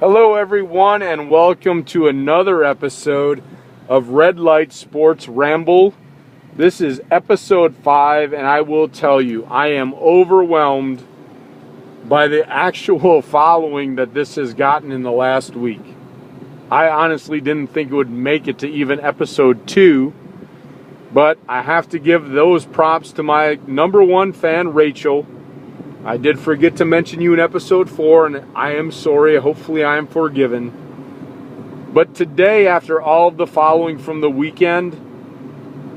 Hello everyone and welcome to another episode of Light Sports Ramble. This is episode 5 and I will tell you, I am overwhelmed by the actual following that this has gotten in the last week. I honestly didn't think it would make it to even episode 2, but I have to give those props to my number one fan, Rachel. I did forget to mention you in episode 4, and I am sorry. Hopefully I am forgiven. But today, after all of the following from the weekend,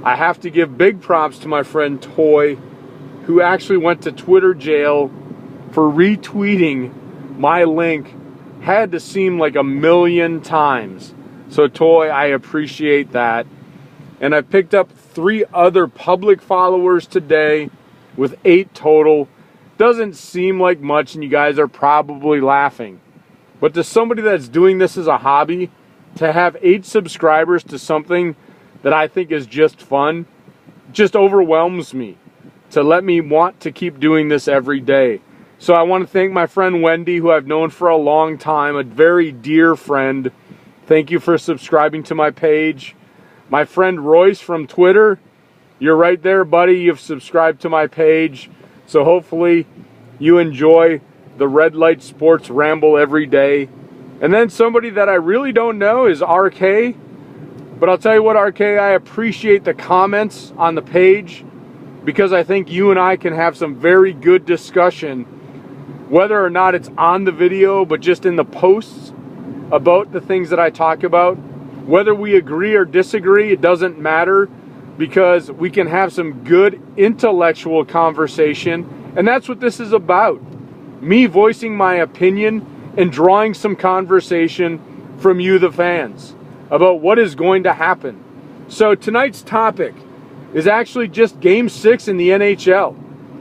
I have to give big props to my friend Toy, who actually went to Twitter jail for retweeting my link. Had to seem like 1,000,000 times. So Toy, I appreciate that. And I picked up 3 other public followers today with 8 total. Doesn't seem like much, and you guys are probably laughing. But to somebody that's doing this as a hobby, to have 8 subscribers to something that I think is just fun, just overwhelms me to let me want to keep doing this every day. So I want to thank my friend Wendy, who I've known for a long time, a very dear friend. Thank you for subscribing to my page. My friend Royce from Twitter, you're right there, buddy. You've subscribed to my page. So hopefully you enjoy the Light Sports Ramble every day. And then somebody that I really don't know is RK. But I'll tell you what, RK, I appreciate the comments on the page because I think you and I can have some very good discussion, whether or not it's on the video, but just in the posts about the things that I talk about. Whether we agree or disagree, it doesn't matter, because we can have some good intellectual conversation, and that's what this is about. Me voicing my opinion and drawing some conversation from you, the fans, about what is going to happen. So tonight's topic is actually just Game 6 in the NHL.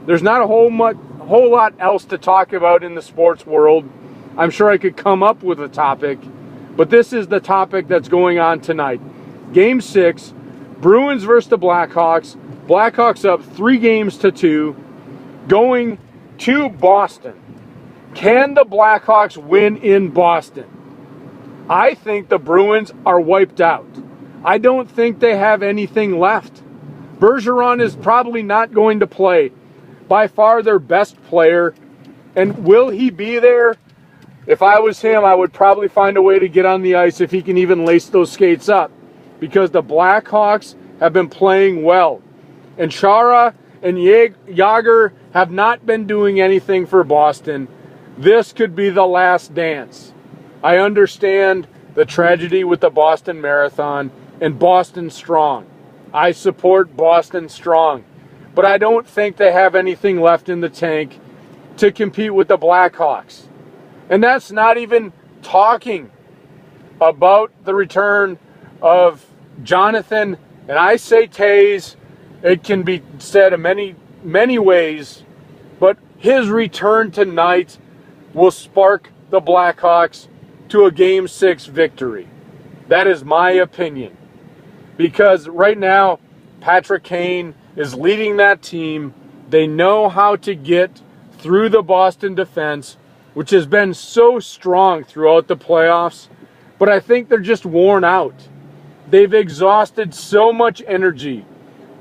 There's not a whole lot else to talk about in the sports world. I'm sure I could come up with a topic, but this is the topic that's going on tonight. Game 6, Bruins versus the Blackhawks. Blackhawks up 3-2, going to Boston. Can the Blackhawks win in Boston? I think the Bruins are wiped out. I don't think they have anything left. Bergeron is probably not going to play. By far their best player. And will he be there? If I was him, I would probably find a way to get on the ice if he can even lace those skates up, because the Blackhawks have been playing well. And Chara and Yager have not been doing anything for Boston. This could be the last dance. I understand the tragedy with the Boston Marathon and Boston Strong. I support Boston Strong. But I don't think they have anything left in the tank to compete with the Blackhawks. And that's not even talking about the return of Jonathan, and I say Taze. It can be said in many ways, but his return tonight will spark the Blackhawks to a Game 6 victory. That is my opinion. Because right now, Patrick Kane is leading that team. They know how to get through the Boston defense, which has been so strong throughout the playoffs, but I think they're just worn out. They've exhausted so much energy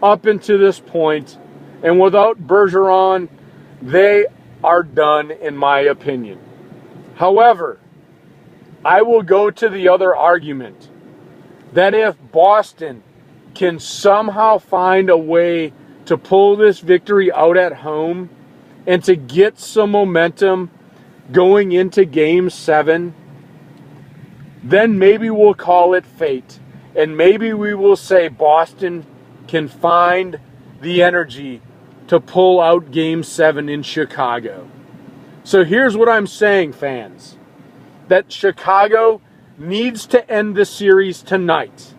up until this point, and without Bergeron, they are done, in my opinion. However, I will go to the other argument that if Boston can somehow find a way to pull this victory out at home and to get some momentum going into Game 7, then maybe we'll call it fate. And maybe we will say Boston can find the energy to pull out Game 7 in Chicago. So here's what I'm saying, fans. That Chicago needs to end the series tonight.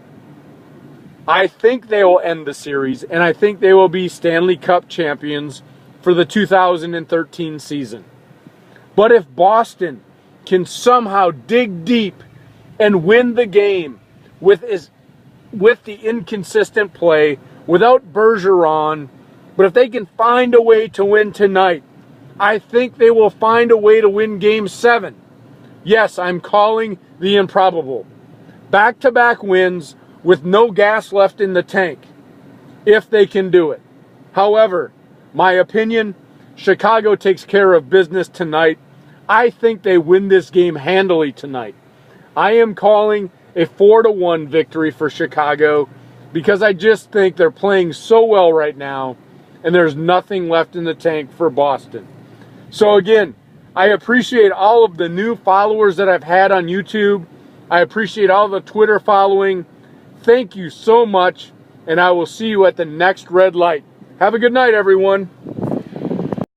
I think they will end the series, and I think they will be Stanley Cup champions for the 2013 season. But if Boston can somehow dig deep and win the game with the inconsistent play, without Bergeron, but if they can find a way to win tonight, I think they will find a way to win Game 7. Yes, I'm calling the improbable. Back-to-back wins with no gas left in the tank, if they can do it. However, my opinion, Chicago takes care of business tonight. I think they win this game handily tonight. I am calling a 4-1 victory for Chicago because I just think they're playing so well right now and there's nothing left in the tank for Boston. So again, I appreciate all of the new followers that I've had on YouTube. I appreciate all the Twitter following. Thank you so much, and I will see you at the next red light. Have a good night, everyone.